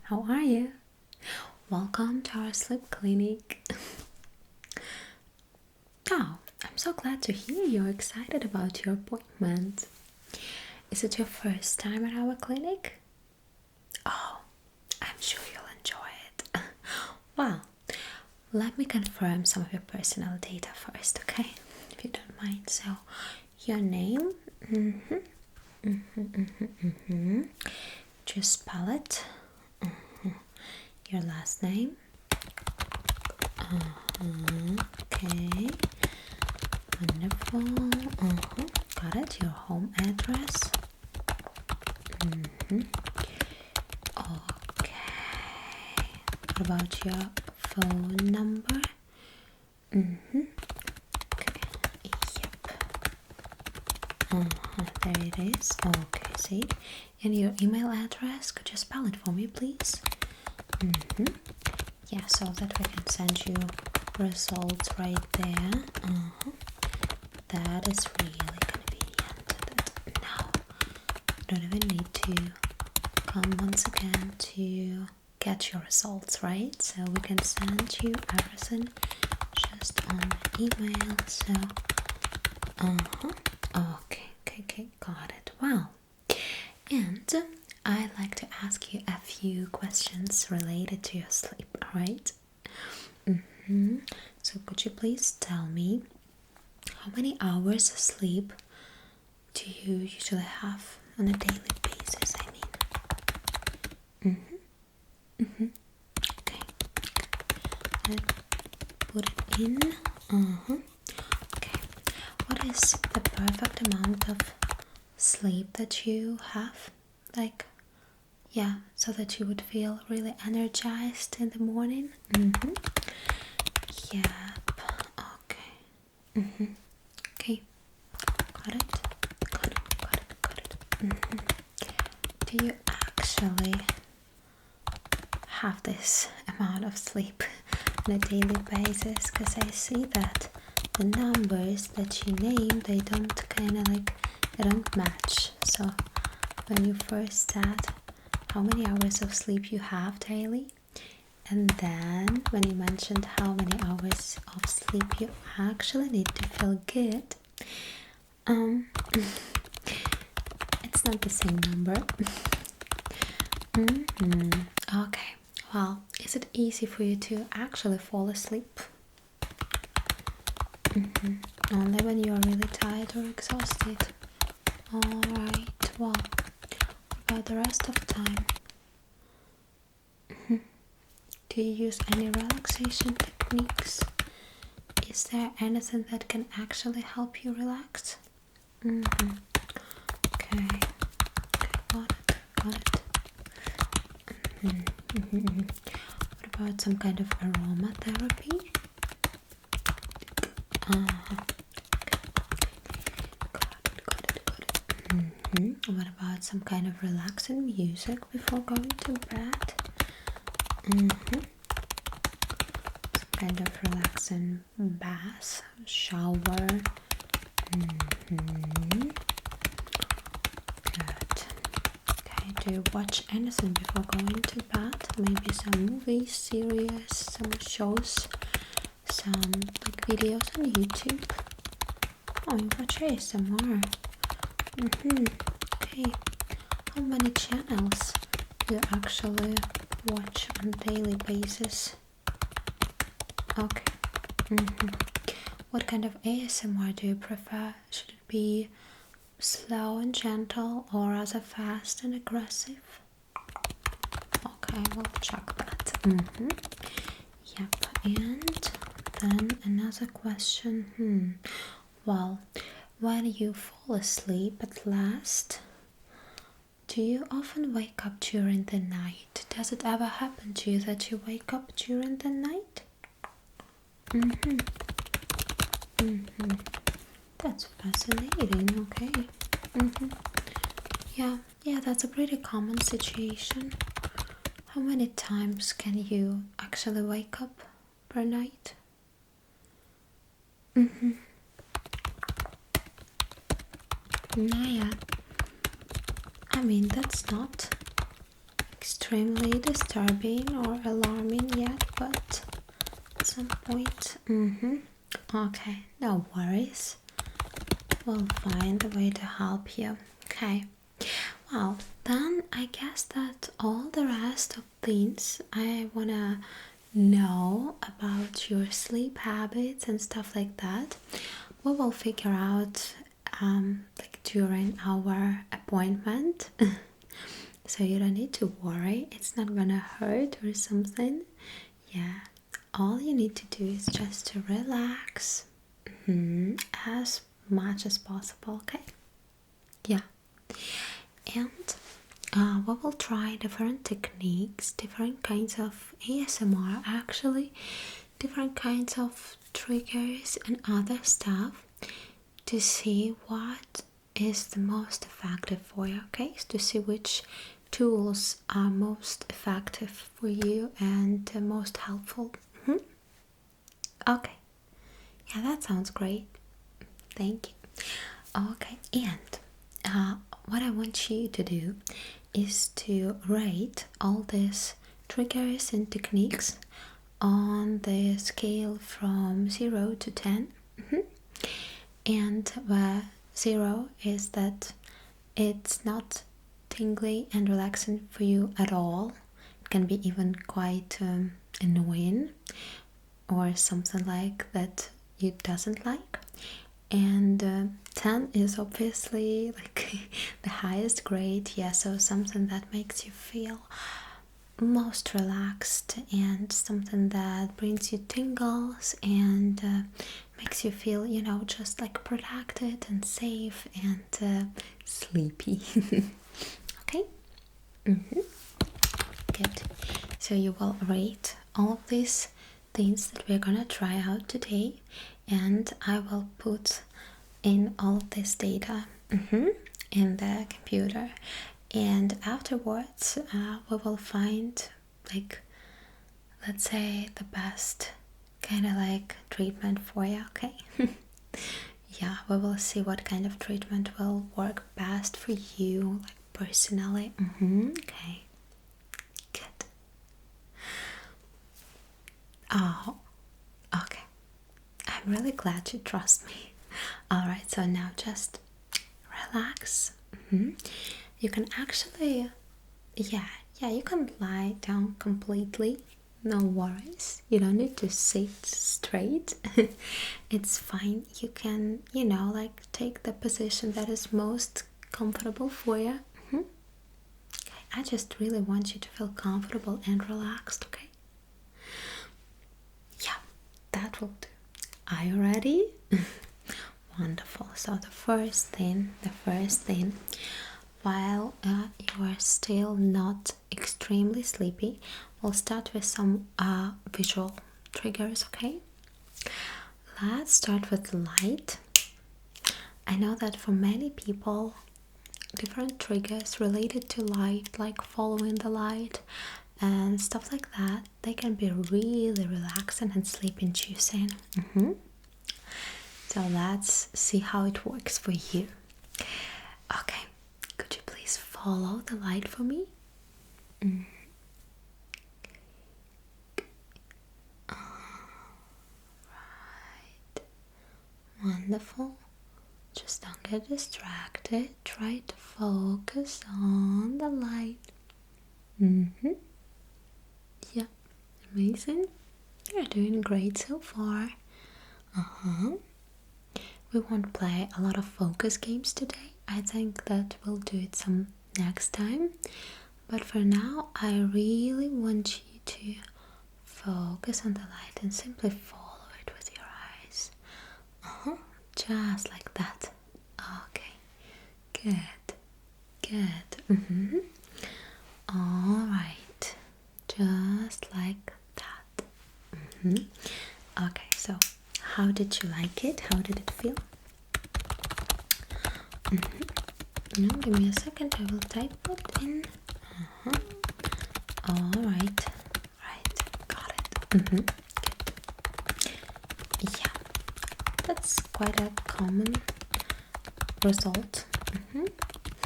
how are you? Welcome to our sleep clinic. Oh, I'm so glad to hear you're excited about your appointment. Is it your first time at our clinic? Oh, I'm sure you'll enjoy it. Well, let me confirm some of your personal data first, okay? If you don't mind. So, your name, just spell it. Your last name. Okay. Wonderful. Got it. Your home address. Okay. What about your phone number? Okay. Yep. There it is. Okay, see? And your email address? Could you spell it for me, please? Yeah, so that we can send you results right there. That is really convenient. That now you don't even need to come once again to get your results, right? So we can send you everything just on email. So okay, got it. Wow. And I'd like to ask you a few questions related to your sleep, right? So could you please tell me how many hours of sleep do you usually have on a daily basis? Okay. Let's put it in. Okay. What is the perfect amount of sleep that you have? Like, yeah, so that you would feel really energized in the morning. Yep. Okay. Okay. Got it. Do you actually have this amount of sleep on a daily basis? Because I see that the numbers that you name, they don't they don't match. So when you first said how many hours of sleep you have daily, and then when you mentioned how many hours of sleep you actually need to feel good, it's not the same number. Okay, well, is it easy for you to actually fall asleep? Only when you're really tired or exhausted. Alright, well, what about the rest of the time? Do you use any relaxation techniques? Is there anything that can actually help you relax? Okay, got it. What about some kind of aromatherapy? Got it. What about some kind of relaxing music before going to bed? Some kind of relaxing bath, shower. Good. Okay, do you watch anything before going to bed? Maybe some movies, series, some shows, some videos on YouTube? Oh, you watch ASMR. Okay. How many channels do you actually watch on a daily basis? Okay. What kind of ASMR do you prefer? Should it be slow and gentle or rather fast and aggressive? Okay, we'll check that. Yep. And then another question. Well, when you fall asleep at last, do you often wake up during the night? Does it ever happen to you that you wake up during the night? That's fascinating. Okay. Yeah, that's a pretty common situation. How many times can you actually wake up per night? Yeah. I mean, that's not extremely disturbing or alarming yet, but at some point. Okay, no worries. We'll find a way to help you. Okay. Well, then I guess that all the rest of things I wanna know about your sleep habits and stuff like that, we will figure out like during our appointment. So you don't need to worry, it's not gonna hurt or something. Yeah, all you need to do is just to relax as much as possible, okay? Yeah. And we will try different techniques, different kinds of ASMR, actually, different kinds of triggers and other stuff to see what is the most effective for you, okay? To see which tools are most effective for you and most helpful. Okay, yeah, that sounds great. Thank you. Okay, and what I want you to do is to rate all these triggers and techniques on the scale from 0 to 10. And where 0 is that it's not tingly and relaxing for you at all. It can be even quite annoying or something like that you doesn't like. And 10 is obviously like the highest grade, yeah, so something that makes you feel most relaxed and something that brings you tingles and makes you feel, you know, just like protected and safe and sleepy. Okay? Good. So you will rate all of these things that we're gonna try out today, and I will put in all of this data in the computer, and afterwards we will find, like, let's say the best kind of like treatment for you, okay? Yeah, we will see what kind of treatment will work best for you, like personally. Okay, good. Oh, okay. I'm really glad you trust me. Alright, so now just relax. You can actually, yeah, you can lie down completely. No worries. You don't need to sit straight. It's fine. You can, you know, like take the position that is most comfortable for you. Okay. I just really want you to feel comfortable and relaxed, okay? Yeah, that will do. Are you ready? Wonderful. So the first thing, while you are still not extremely sleepy, we'll start with some visual triggers, okay? Let's start with light. I know that for many people, different triggers related to light, like following the light and stuff like that, they can be really relaxing and sleep inducing. So let's see how it works for you. Okay, could you please follow the light for me? Right. Wonderful. Just don't get distracted. Try to focus on the light. Yeah, amazing. You're doing great so far. We won't play a lot of focus games today. I think that we'll do it some next time. But for now, I really want you to focus on the light and simply follow it with your eyes. Just like that. Okay. Good. Alright. Just like that. Okay, so how did you like it? How did it feel? No, give me a second, I will type it in. Alright. Right, got it. Good. Yeah, that's quite a common result.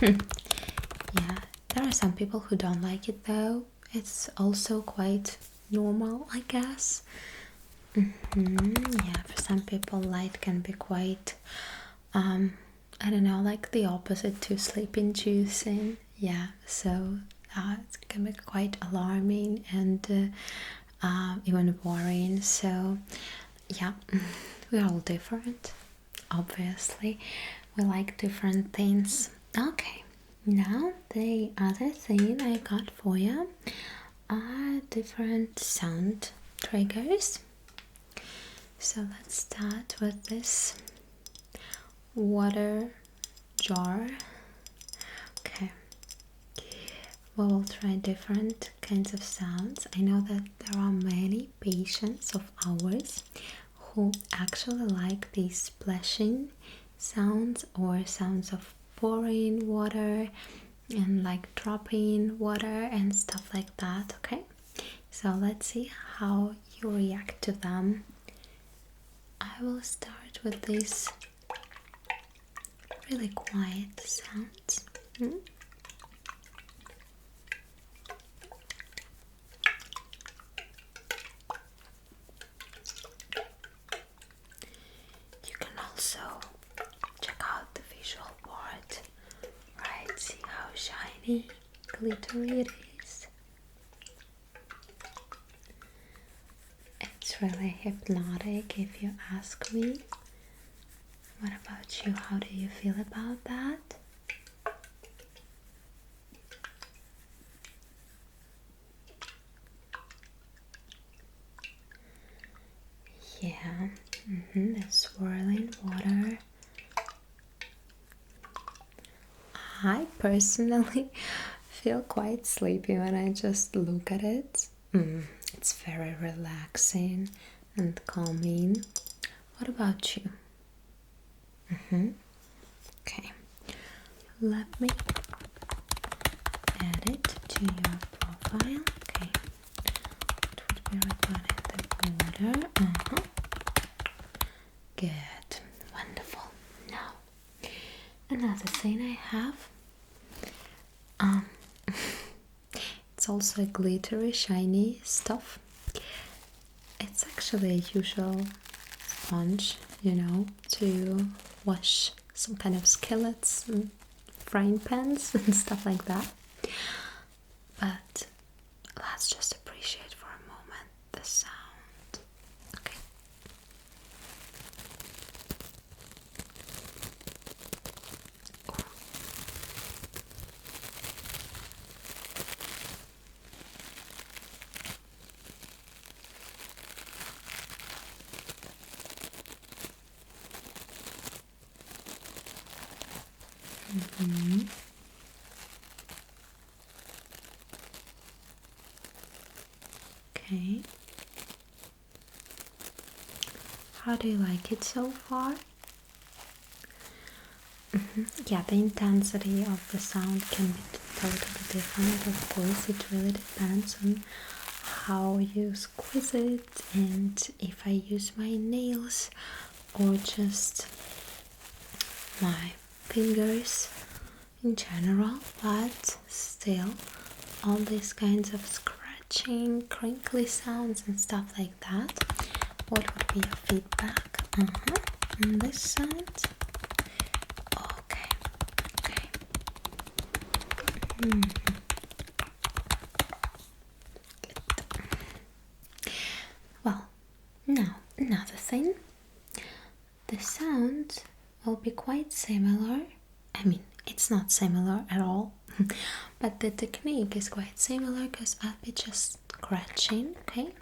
Yeah, There are some people who don't like it though. It's also quite normal, I guess. Yeah, for some people light can be quite I don't know, like the opposite to sleep inducing. Yeah, so it can be quite alarming and even worrying. So yeah, we're all different, obviously. We like different things. Okay, now the other thing I got for you are different sound triggers. So let's start with this water jar. Okay, we will try different kinds of sounds. I know that there are many patients of ours who actually like these splashing sounds or sounds of pouring water and like dropping water and stuff like that. Okay, so let's see how you react to them. I will start with these really quiet sounds. You can also check out the visual board, right? See how shiny, glittery it is. It's really hypnotic if you ask me. What about you? How do you feel about that? Yeah, the swirling water. I personally feel quite sleepy when I just look at it. It's very relaxing and calming. What about you? Okay, let me add it to your profile. Okay, it would be regarding the water. Good, wonderful. Now, another thing I have. It's also a glittery, shiny stuff. It's actually a usual sponge, you know, to wash some kind of skillets and frying pans and stuff like that. But let's just appreciate for a moment the sound. Okay. Okay. How do you like it so far? Yeah, the intensity of the sound can be totally different. Of course, it really depends on how you squeeze it and if I use my nails or just my fingers in general, but still all these kinds of scratching, crinkly sounds and stuff like that. What would be your feedback on this sound? Okay. Good. Well, now another thing. The sound will be quite similar. I mean, it's not similar at all, but the technique is quite similar because I'll be just scratching, okay?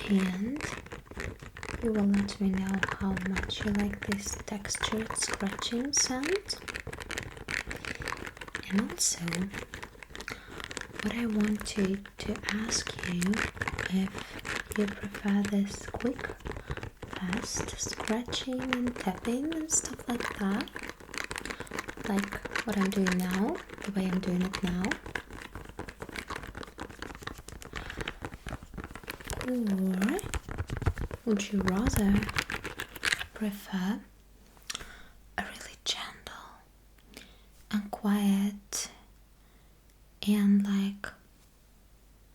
And you will let me know how much you like this textured scratching sound. And also, what I want to ask you if you prefer this quick, fast scratching and tapping and stuff like that, like what I'm doing now, the way I'm doing it now, or would you rather prefer a really gentle, quiet and like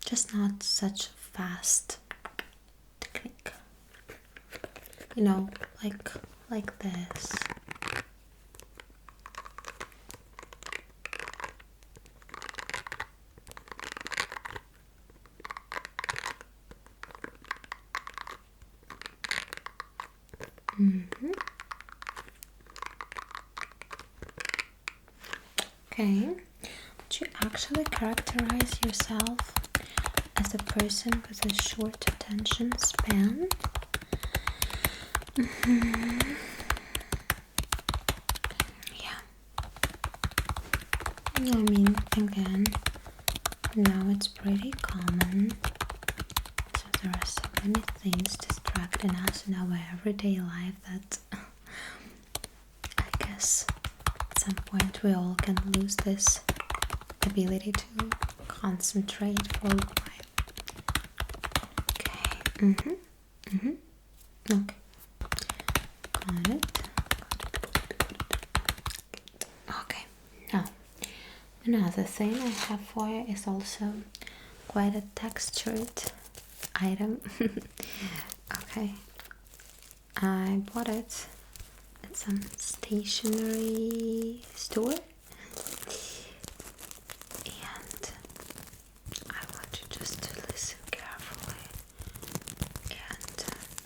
just not such fast technique. You know, like this. Okay, would you actually characterize yourself as a person with a short attention span? Yeah. I mean, again, now it's pretty common. So there are so many things distracting us in our everyday life that I guess at some point we all can lose this ability to concentrate for a while. Okay. Okay. Got it. Okay. Now, another thing I have for you is also quite a textured item. Okay. I bought it at some stationery store. And I want you just to listen carefully and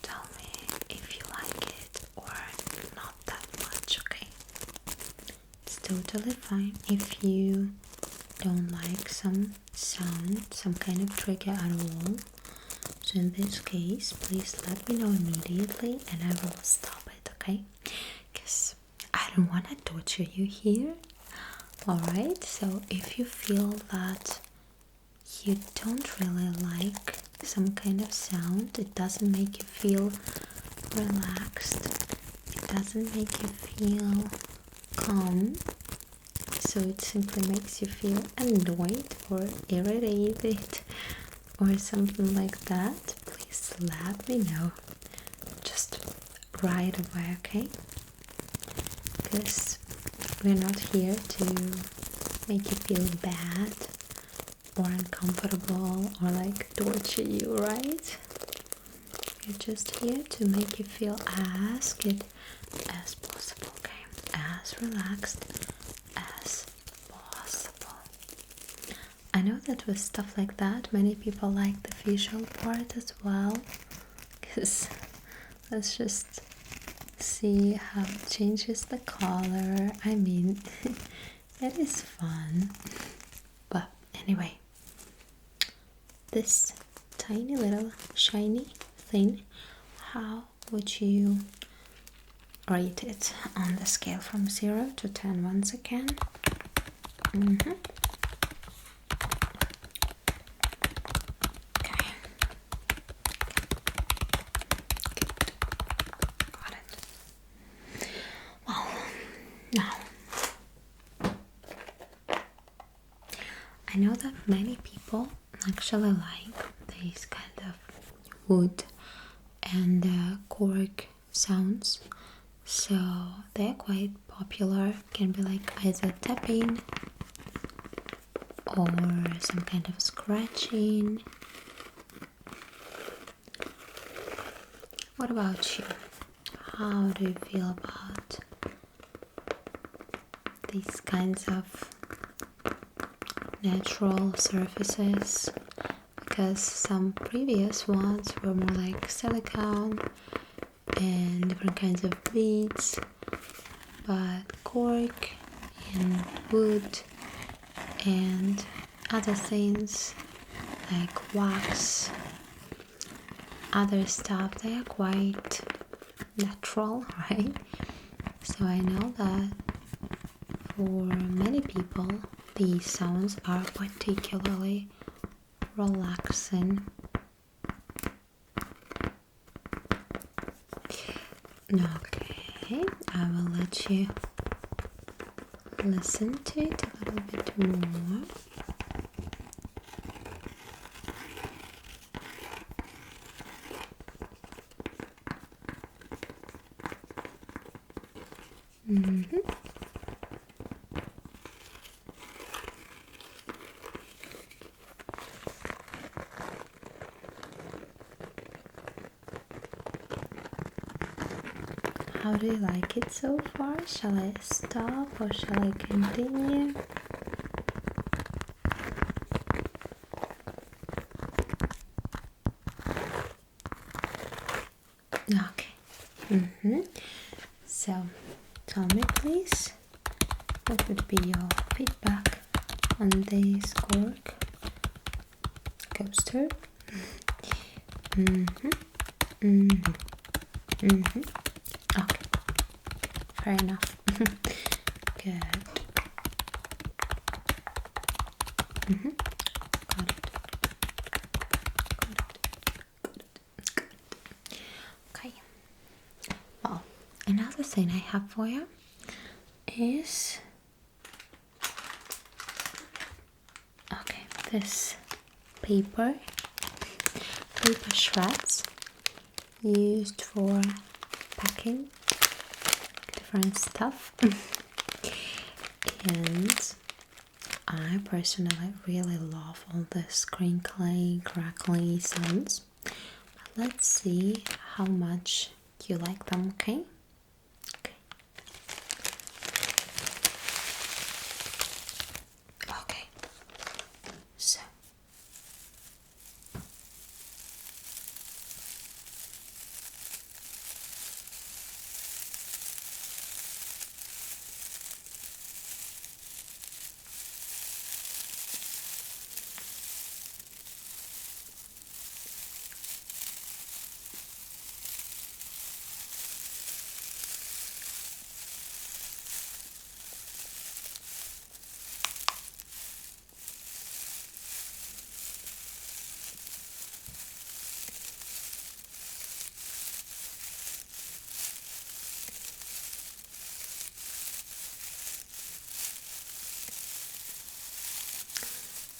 tell me if you like it or not that much, okay? It's totally fine if you don't like some sound, some kind of trigger at all. So in this case, please let me know immediately and I will stop it, okay? Because I don't want to torture you here. Alright, so if you feel that you don't really like some kind of sound, it doesn't make you feel relaxed, it doesn't make you feel calm, so it simply makes you feel annoyed or irritated or something like that, please let me know just right away, okay? Because we're not here to make you feel bad or uncomfortable or like torture you, right? We're just here to make you feel as good as possible, okay? As relaxed as possible. I know that with stuff like that, many people like the visual part as well, because let's just see how it changes the color. I mean, it is fun. But anyway, this tiny little shiny thing, how would you rate it on the scale from 0 to 10 once again? Okay. Got it. Well, now I know that many people actually like these kind of wood and cork sounds, so they're quite popular. Can be like either tapping or some kind of scratching. What about you? How do you feel about these kinds of natural surfaces? Because some previous ones were more like silicone and different kinds of beads, but cork and wood and other things like wax, other stuff, they are quite natural, right? So I know that for many people these sounds are particularly relaxing. Okay, I will let you listen to it a little bit more. How do you like it so far? Shall I stop or shall I continue? Okay. So, tell me please, what would be your feedback on this cork coaster? Okay, fair enough. Good. Got it. Okay. Well, another thing I have for you is this paper shreds used for packing different stuff. And I personally really love all this crinkly, crackly sounds. But let's see how much you like them, okay? Okay.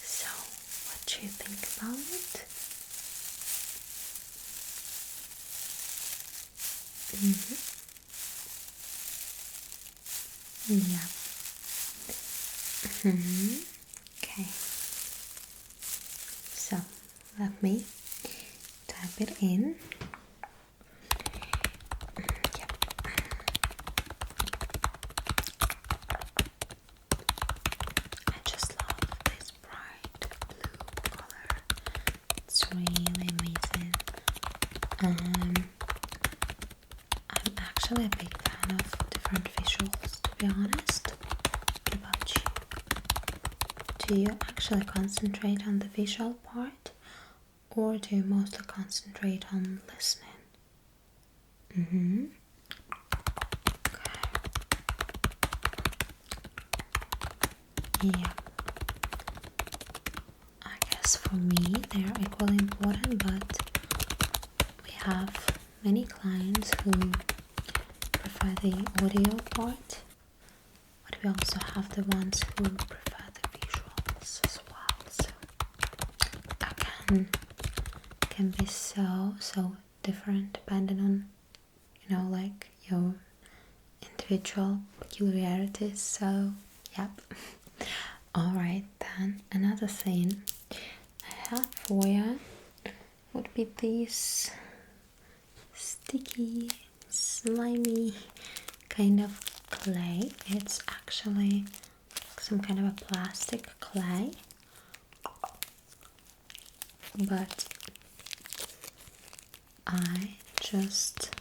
So what do you think about it? Yeah. Okay. So let me type it in. Yep. I just love this bright blue color. It's really amazing. I'm actually a big fan of different visuals, to be honest. What about you? Do you actually concentrate on the visual part, or do you mostly concentrate on listening? Okay. Yeah. I guess for me they are equally important, but we have many clients who prefer the audio part, but we also have the ones who prefer the visuals as well. So that can be so different depending on, you know, like your individual peculiarities. So yep. Alright then, another thing I have for you would be this sticky, slimy kind of clay. It's actually some kind of a plastic clay, but I just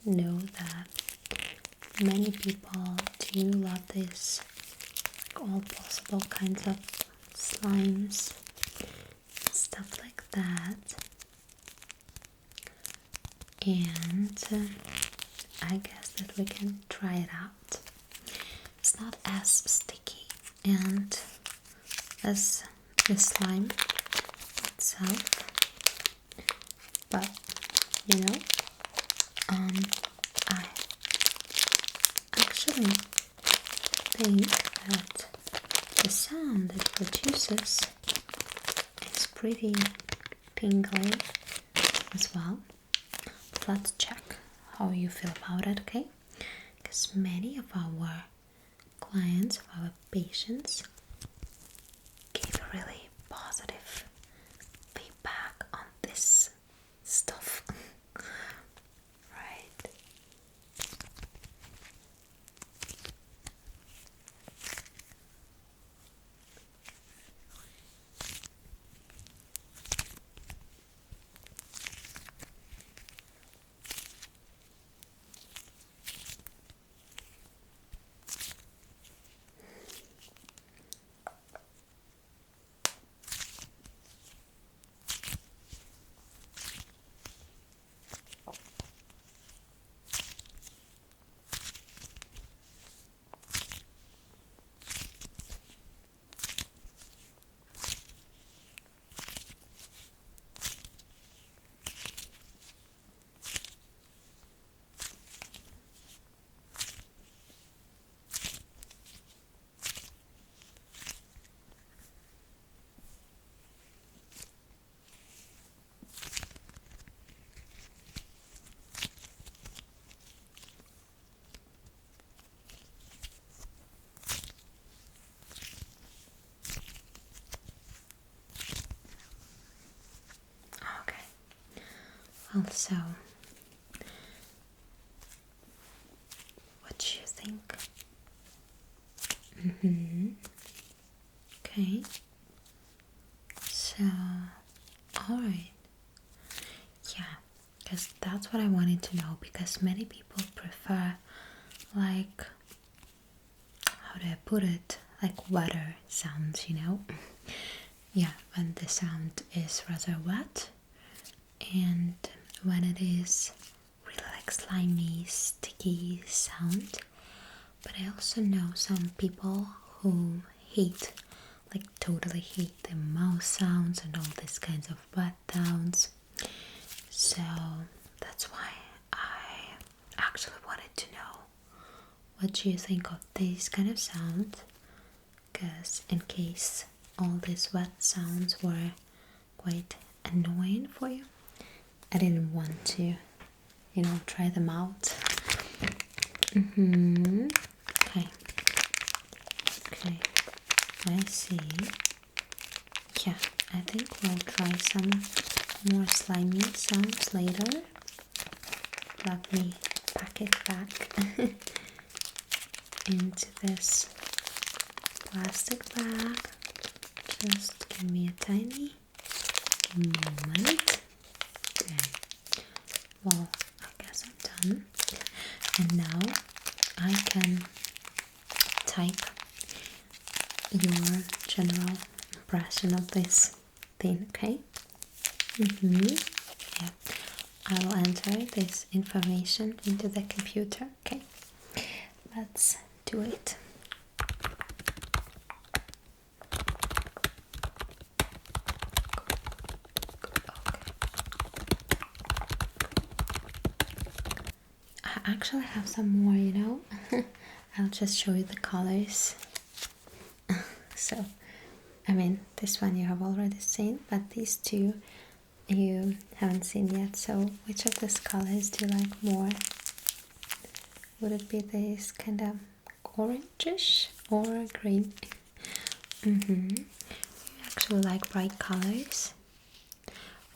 know that many people do love this, all possible kinds of slimes, stuff like that. And I guess that we can try it out. It's not as sticky and as the slime itself, but you know, I actually think that the sound it produces is pretty tingly as well. Let's check how you feel about it, okay? Because many of our clients, of our patients, give really positive feedback on this stuff. Right. Also, what do you think? Okay. So, alright. Yeah, because that's what I wanted to know, because many people prefer, like, how do I put it? Like wetter sounds, you know? Yeah, when the sound is rather wet, and when it is really like slimy, sticky sound. But I also know some people who hate, like totally hate the mouth sounds and all these kinds of wet sounds. So that's why I actually wanted to know what do you think of these kind of sounds, because in case all these wet sounds were quite annoying for you, I didn't want to, you know, try them out. Okay. Okay. I see. Yeah, I think we'll try some more slimy sounds later. Let me pack it back into this plastic bag. Just give me a tiny moment. Okay. Well, I guess I'm done. And now I can type your general impression of this thing, okay? Yeah. I will enter this information into the computer, okay? Let's do it. I actually have some more, you know? I'll just show you the colors. So, I mean, this one you have already seen, but these two you haven't seen yet. So, which of these colors do you like more? Would it be this kind of orangish or green? You actually like bright colors?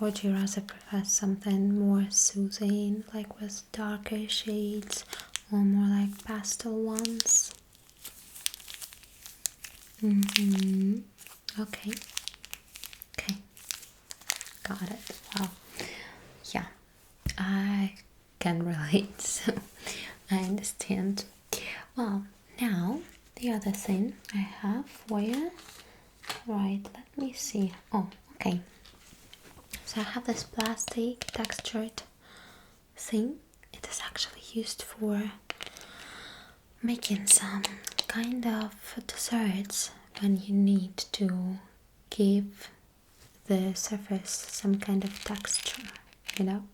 Or do you rather prefer something more soothing, like with darker shades, or more like pastel ones? Okay. Okay. Got it. Well, yeah, I can relate, so I understand. Well, now the other thing I have for you. Right, let me see. Oh, okay. So I have this plastic textured thing. It is actually used for making some kind of desserts when you need to give the surface some kind of texture, you know.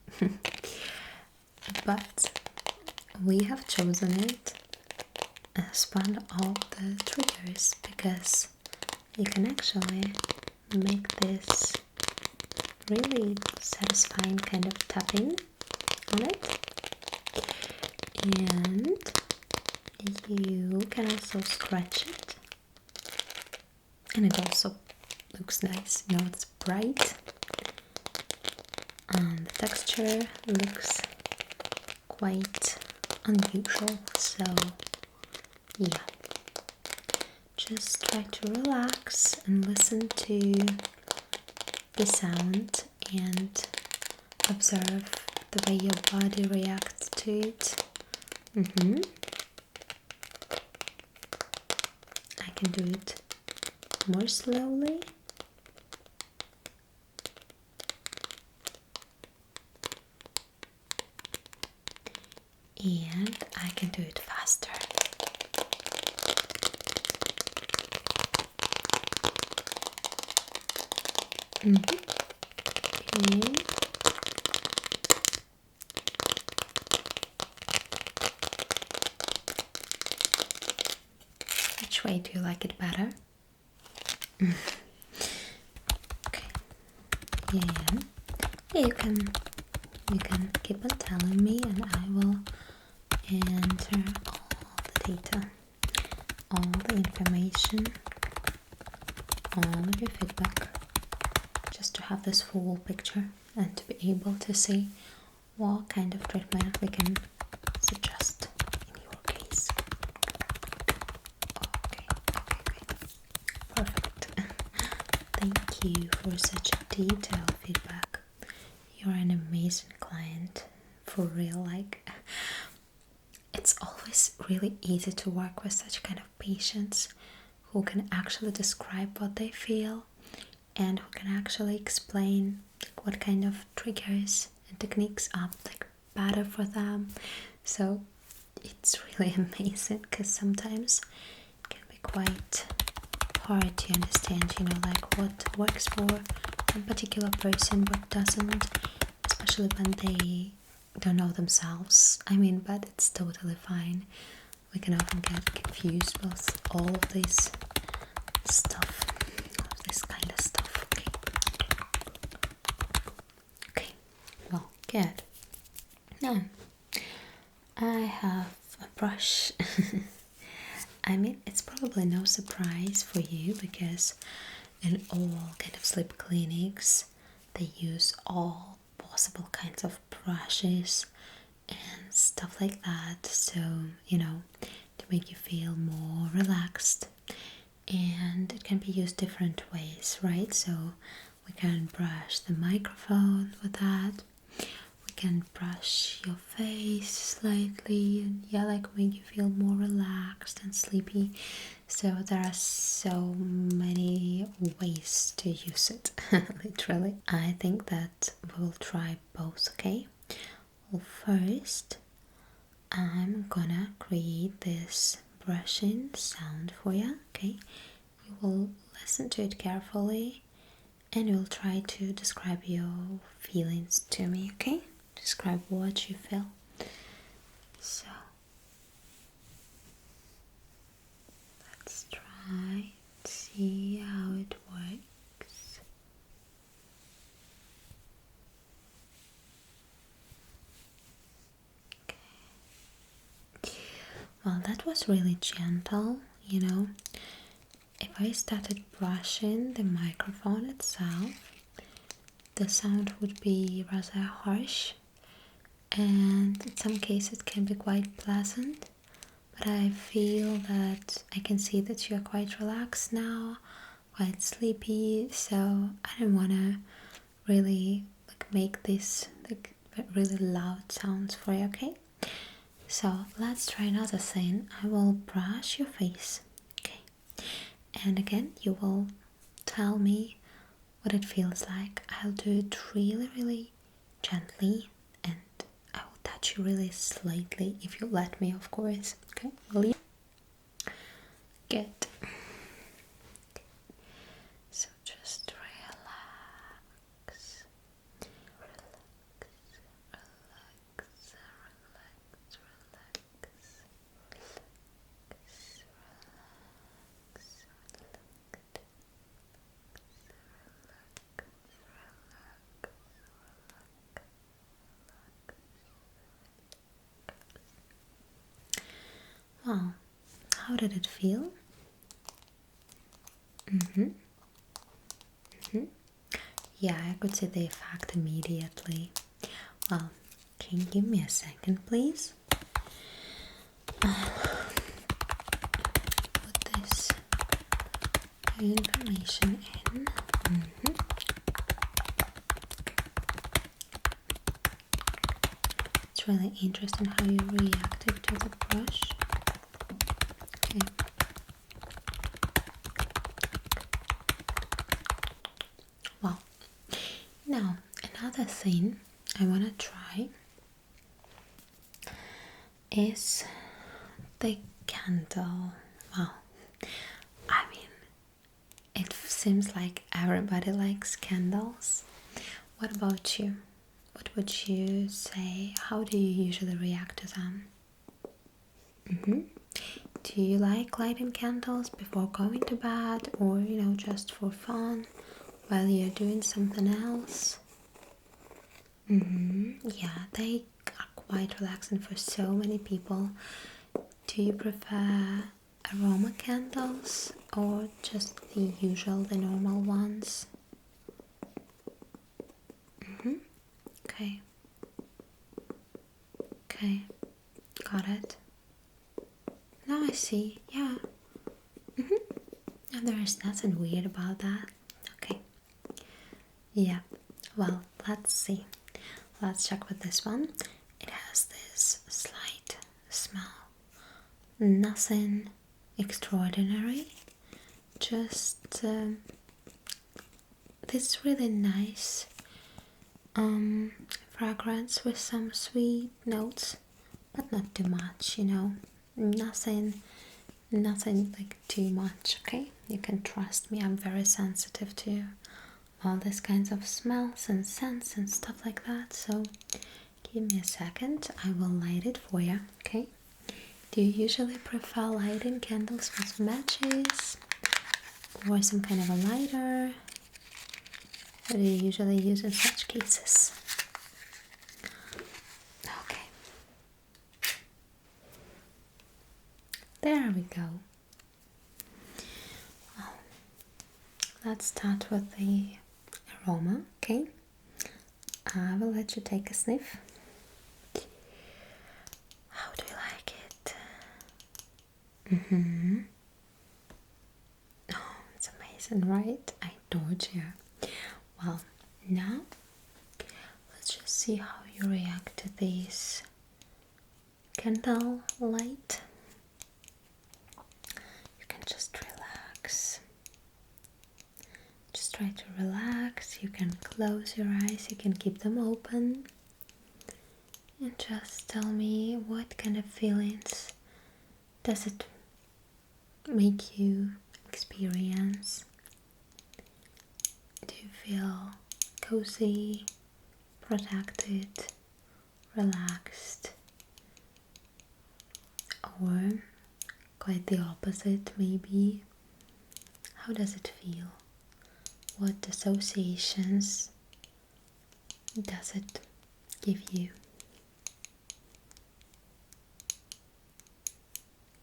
But we have chosen it as one of the triggers because you can actually make this really satisfying kind of tapping on it, and you can also scratch it, and it also looks nice, you know, it's bright and the texture looks quite unusual. So yeah, just try to relax and listen to the sound and observe the way your body reacts to it. I can do it more slowly. And I can do it faster. Okay. Which way do you like it better? Okay. Yeah, you can keep on telling me, and I will enter all the data, all the information, all of your feedback, just to have this full picture and to be able to see what kind of treatment we can suggest in your case. Okay, great. Perfect. Thank you for such a detailed feedback. You're an amazing client, for real. Like, it's always really easy to work with such kind of patients who can actually describe what they feel and who can actually explain what kind of triggers and techniques are like better for them. So it's really amazing, because sometimes it can be quite hard to understand, you know, like what works for one particular person, what doesn't, especially when they don't know themselves. I mean, but it's totally fine. We can often get confused with all of this stuff, all of this kind of stuff. Okay, well, good. Now, I have a brush. I mean, it's probably no surprise for you, because in all kind of sleep clinics, they use all possible kinds of brushes and stuff like that. So, you know, to make you feel more relaxed. And it can be used different ways, right? So we can brush the microphone with that. We can brush your face slightly and, yeah, like make you feel more relaxed and sleepy. So there are so many ways to use it, literally. I think that we will try both, okay? Well, first, I'm gonna create this brushing sound for you, okay? You will listen to it carefully and you'll try to describe your feelings to me, okay? Describe what you feel. So, let's try to see how it works. Okay. Well, that was really gentle, you know. If I started brushing the microphone itself, the sound would be rather harsh, and in some cases it can be quite pleasant. But I feel that I can see that you're quite relaxed now, quite sleepy, so I don't want to really like make this like really loud sounds for you, okay? So let's try another thing. I will brush your face, okay? And again, you will tell me what it feels like. I'll do it really, really gently, and I will touch you really slightly if you let me, of course. Okay, will you? Good. So just relax. Well, how did it feel? Yeah, I could see the effect immediately. Well, can you give me a second, please? Put this information in. It's really interesting how you reacted to the brush. Okay. Well, now another thing I want to try is the candle. Wow, I mean, it seems like everybody likes candles. What about you? What would you say? How do you usually react to them? Do you like lighting candles before going to bed, or you know, just for fun while you're doing something else? Yeah, they are quite relaxing for so many people. Do you prefer aroma candles or just the usual, the normal ones? Okay. Okay, got it. Now I see, yeah. And there is nothing weird about that. Okay. Yeah, well, let's see. Let's check with this one. It has this slight smell. Nothing extraordinary. Just this really nice fragrance with some sweet notes, but not too much, you know. Nothing like too much, okay? You can trust me, I'm very sensitive to all these kinds of smells and scents and stuff like that. So give me a second, I will light it for you, okay? Do you usually prefer lighting candles with matches or some kind of a lighter? What do you usually use in such cases? Okay. There we go. Well, let's start with the aroma, okay? I will let you take a sniff. How do you like it? Oh, it's amazing, right? I told you. Well, now let's just see how you react to this candle light. You can just relax. Just try to relax. You can close your eyes, you can keep them open. And just tell me what kind of feelings does it make you experience? Do you feel cozy, protected, relaxed, or quite the opposite maybe? How does it feel? What associations does it give you?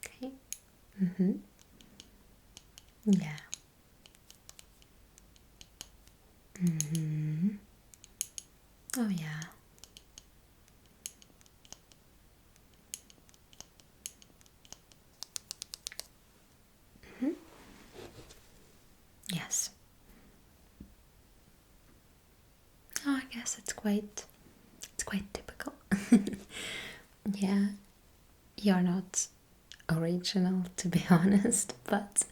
Okay. Yeah. Oh yeah. Yes. Oh, I guess it's quite typical. Yeah. You're not original, to be honest, but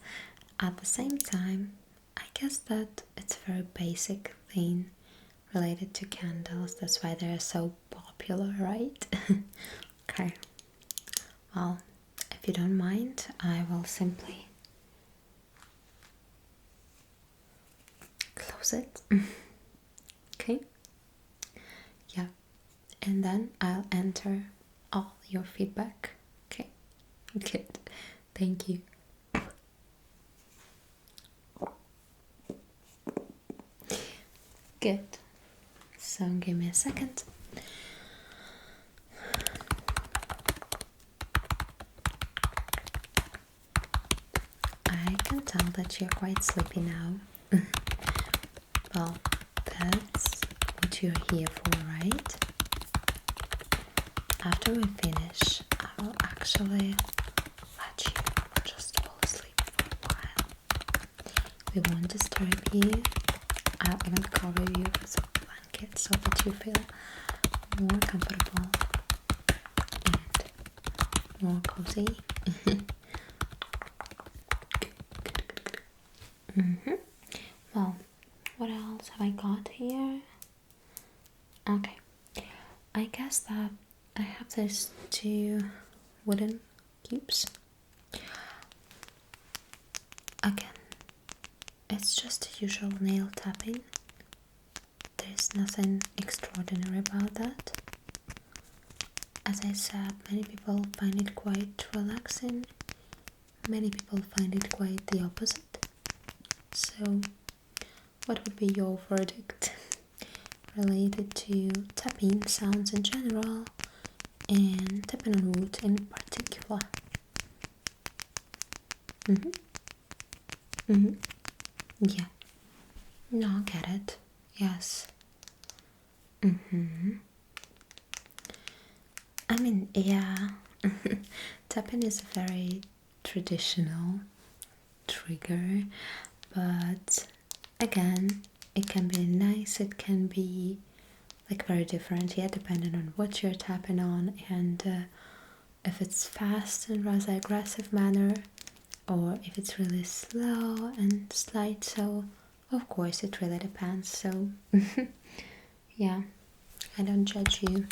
at the same time, I guess that it's a very basic thing related to candles. That's why they're so popular, right? Okay. Well, if you don't mind, I will simply close it. Okay? Yeah. And then I'll enter all your feedback. Okay? Good. Thank you. Good. So give me a second. I can tell that you're quite sleepy now. Well, that's what you're here for, right? After we finish, I will actually let you just fall asleep for a while. We won't disturb you. I'll even cover you with a blanket so that you feel more comfortable and more cozy. Well, what else have I got here? Okay, I guess that I have these two wooden cubes. Again, it's just the usual nail tapping. There's nothing extraordinary about that. As I said, many people find it quite relaxing. Many people find it quite the opposite. So, what would be your verdict related to tapping sounds in general and tapping on wood in particular? Yeah. No, get it. Yes. I mean, yeah, tapping is a very traditional trigger, but again, it can be nice, it can be like very different, yeah, depending on what you're tapping on and if it's fast and rather aggressive manner or if it's really slow and slight. So of course it really depends. So yeah, I don't judge you.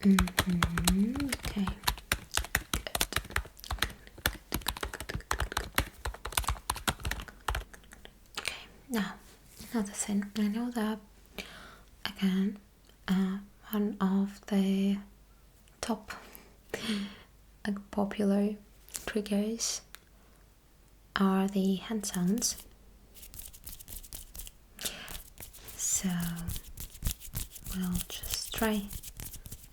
Okay. Okay, now another thing. I know that again, one of the top popular triggers are the hand sounds. So we'll just try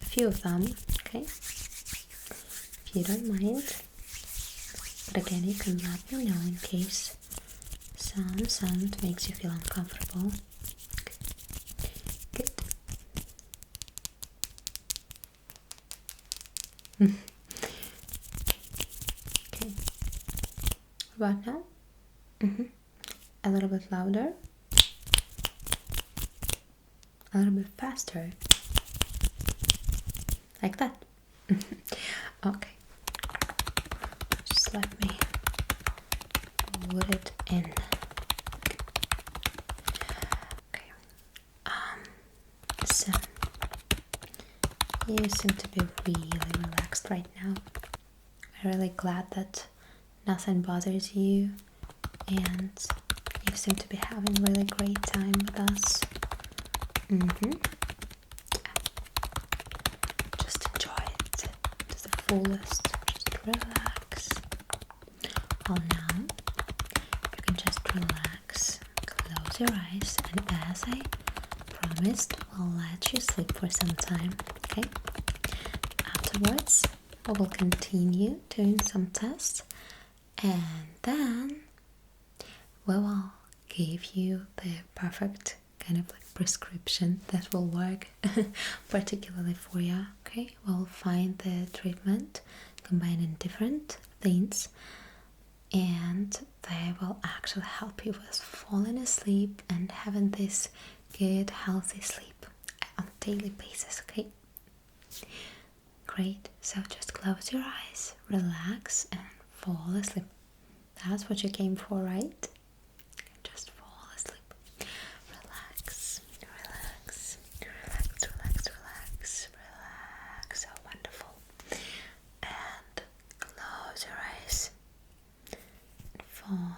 a few of them, okay? If you don't mind. But again, you can let me know in case some sound makes you feel uncomfortable. Good. Okay. What about now? A little bit louder. A little bit faster. Like that. Okay. Just let me put it in. Okay. So you seem to be really relaxed right now. I'm really glad that nothing bothers you and you seem to be having a really great time with us. Just enjoy it to the fullest. Just relax. Well, now you can just relax, close your eyes, and as I promised, I'll let you sleep for some time, okay? Afterwards, I will continue doing some tests and then we will give you the perfect kind of like prescription that will work particularly for you, okay? We'll find the treatment combining different things and they will actually help you with falling asleep and having this good healthy sleep on a daily basis, okay? Great, so just close your eyes, relax and fall asleep. That's what you came for, right? Just fall asleep. Relax, relax, relax, relax, relax, relax. So wonderful. And close your eyes and fall